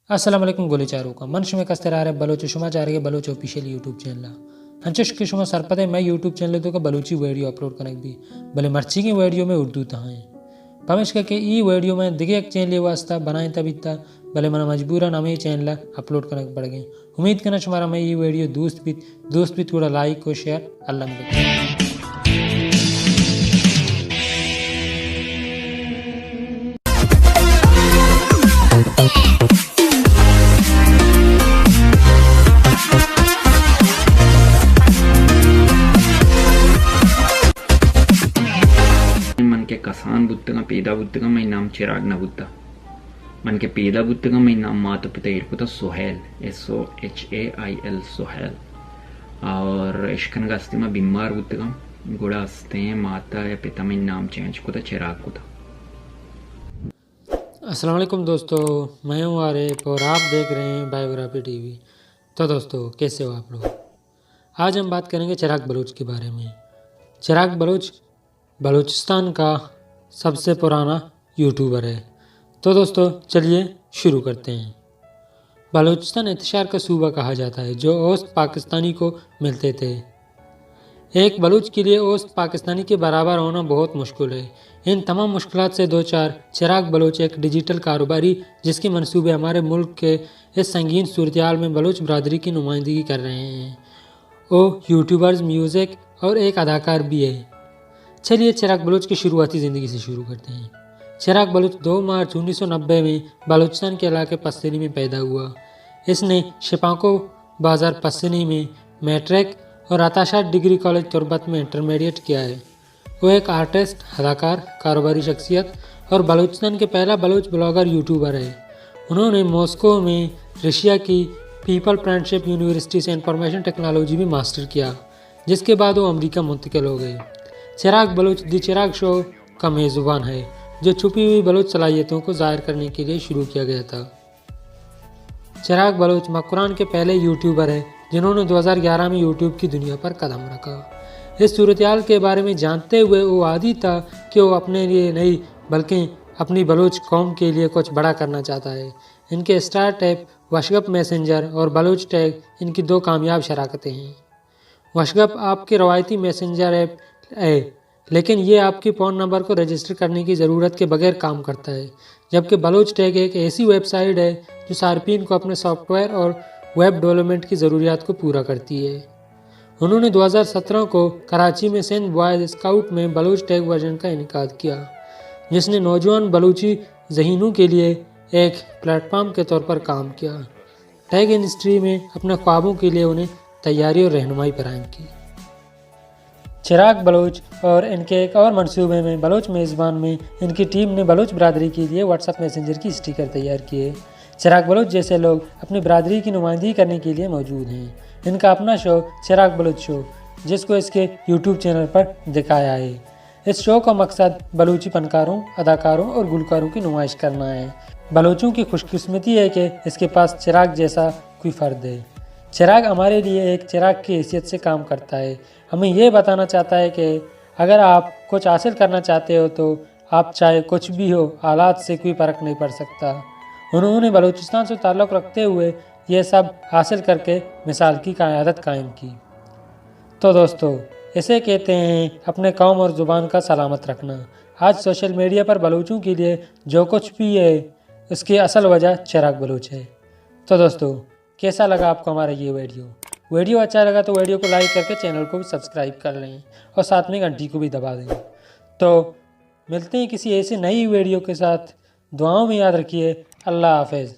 अस्सलाम वालेकुम गोलीचारों का मन शुमे कस्तरार बलोच शुमाचार के बलोच ऑफिशियल यूट्यूब चैनल हंचश के शुमा सरपदे मैं यूट्यूब चैनल तो का बलूची वीडियो अपलोड करने भी भले मर्ची की वीडियो में उर्दू तहाँ है पमेश के ई वीडियो में दिखे एक चैनल वास्ता बनाए तब इतना भले मना मजबूरन हमें चैनल अपलोड करने पड़ गए। उम्मीद करना शुमारा मैं ये वीडियो दोस्त भी थोड़ा लाइक और शेयर अल्लाह मन के कसान बुद्धगा पेदा बुद्धगा मैं नाम चिराग न बुद्धा मन के पेदा बुद्धगा मैं नाम माता पिता इरकुता सोहेल SOHAIL सोहेल और इश्कन का अस्तिमा बीमार बुद्धगा गुड़ा अस्ते माता या पिता मैं नाम चेंज कुता चिराग कुता। अस्सलाम वालेकुम दोस्तों, मैं हूँ आरिफ और आप देख रहे हैं बायोग्राफी टीवी। तो दोस्तों कैसे हो आप लोग। आज हम बात करेंगे चिराग बलूच के बारे में। चिराग बलूच बलूचिस्तान का सबसे पुराना यूट्यूबर है। तो दोस्तों चलिए शुरू करते हैं। बलूचिस्तान इंतशार का सूबा कहा जाता है जो औसत पाकिस्तानी को मिलते थे। एक बलूच के लिए औसत पाकिस्तानी के बराबर होना बहुत मुश्किल है। इन तमाम मुश्किलात से दो चार चिराग बलूच एक डिजिटल कारोबारी जिसके मंसूबे हमारे मुल्क के इस संगीन सूरत में बलूच बरदरी की नुमाइंदगी कर रहे हैं। वो यूट्यूबर्स, म्यूज़िक और एक अदाकार भी है। चलिए चिराग बलूच की शुरुआती ज़िंदगी से शुरू करते हैं। चिराग बलूच 2 मार्च 1990 में बलूचिस्तान के इलाके पस्तिनी में पैदा हुआ। इसने शिपाको बाज़ार पस्तिनी में मैट्रिक और अताशात डिग्री कॉलेज तुर्बत में इंटरमीडिएट किया है। वो एक आर्टिस्ट, अदाकार, कारोबारी शख्सियत और बलूचिस्तान के पहला बलूच ब्लॉगर यूट्यूबर है। उन्होंने मॉस्को में रशिया की पीपल फ्रेंडशिप यूनिवर्सिटी से इंफॉर्मेशन टेक्नोलॉजी में मास्टर किया, जिसके बाद वो अमेरिका मुंतकिल हो गए। चिराग बलूच द चिराग शो का मेज़बान है जो छुपी हुई बलूच सलाहियतों को ज़ाहिर करने के लिए शुरू किया गया था। चिराग बलूच मकुरान के पहले यूट्यूबर है जिन्होंने 2011 में यूट्यूब की दुनिया पर कदम रखा। इस सूरत-ए-हाल के बारे में जानते हुए वो आदी था कि वो अपने लिए नहीं बल्कि अपनी बलूच कौम के लिए कुछ बड़ा करना चाहता है। इनके स्टार्ट ऐप वशगप मैसेंजर और बलूच टैग इनकी 2 कामयाब शराकतें हैं। वशगप आपके रवायती मैसेंजर ऐप है, लेकिन ये आपके फ़ोन नंबर को रजिस्टर करने की ज़रूरत के बगैर काम करता है, जबकि बलूच टैग एक ऐसी वेबसाइट है जो सार्फिन को अपने सॉफ्टवेयर और वेब डेवलपमेंट की ज़रूरियात को पूरा करती है। उन्होंने 2017 को कराची में सिंध बॉयज़ स्काउट में बलूच टैग वर्जन का इनेकाद किया, जिसने नौजवान बलूची ज़हीनों के लिए एक प्लेटफॉर्म के तौर पर काम किया। टैग इंडस्ट्री में अपने ख्वाबों के लिए उन्हें तैयारी और रहनुमाई फराहम की। चिराग बलूच और इनके एक और मंसूबे में बलूच मेज़बान में इनकी टीम ने बलूच बरदरी के लिए व्हाट्सएप मैसेंजर की स्टिकर तैयार किए। चिराग बलूच जैसे लोग अपनी बरदरी की नुमाइंदगी करने के लिए मौजूद हैं। इनका अपना शो चिराग बलूच शो, जिसको इसके यूट्यूब चैनल पर दिखाया है। इस शो का मकसद बलूची फनकारों, अदाकारों और गुलकारों की नुमाइश करना है। बलूचों की खुशकिस्मती है कि इसके पास चिराग जैसा कोई फ़र्द है। चिराग हमारे लिए एक चिराग की हैसियत से काम करता है। हमें ये बताना चाहता है कि अगर आप कुछ हासिल करना चाहते हो तो आप चाहे कुछ भी हो, हालात से कोई फ़र्क नहीं पड़ सकता। उन्होंने बलूचिस्तान से ताल्लुक़ रखते हुए ये सब हासिल करके मिसाल की क़यादत कायम की। तो दोस्तों इसे कहते हैं अपने कौम और ज़ुबान का सलामत रखना। आज सोशल मीडिया पर बलूचों के लिए जो कुछ भी है उसकी असल वजह चिराग बलूच है। तो दोस्तों कैसा लगा आपको हमारा ये वीडियो अच्छा लगा तो वीडियो को लाइक करके चैनल को भी सब्सक्राइब कर लें और साथ में घंटी को भी दबा दें। तो मिलते हैं किसी ऐसी नई वीडियो के साथ। दुआओं में याद रखिए। अल्लाह हाफ़िज़।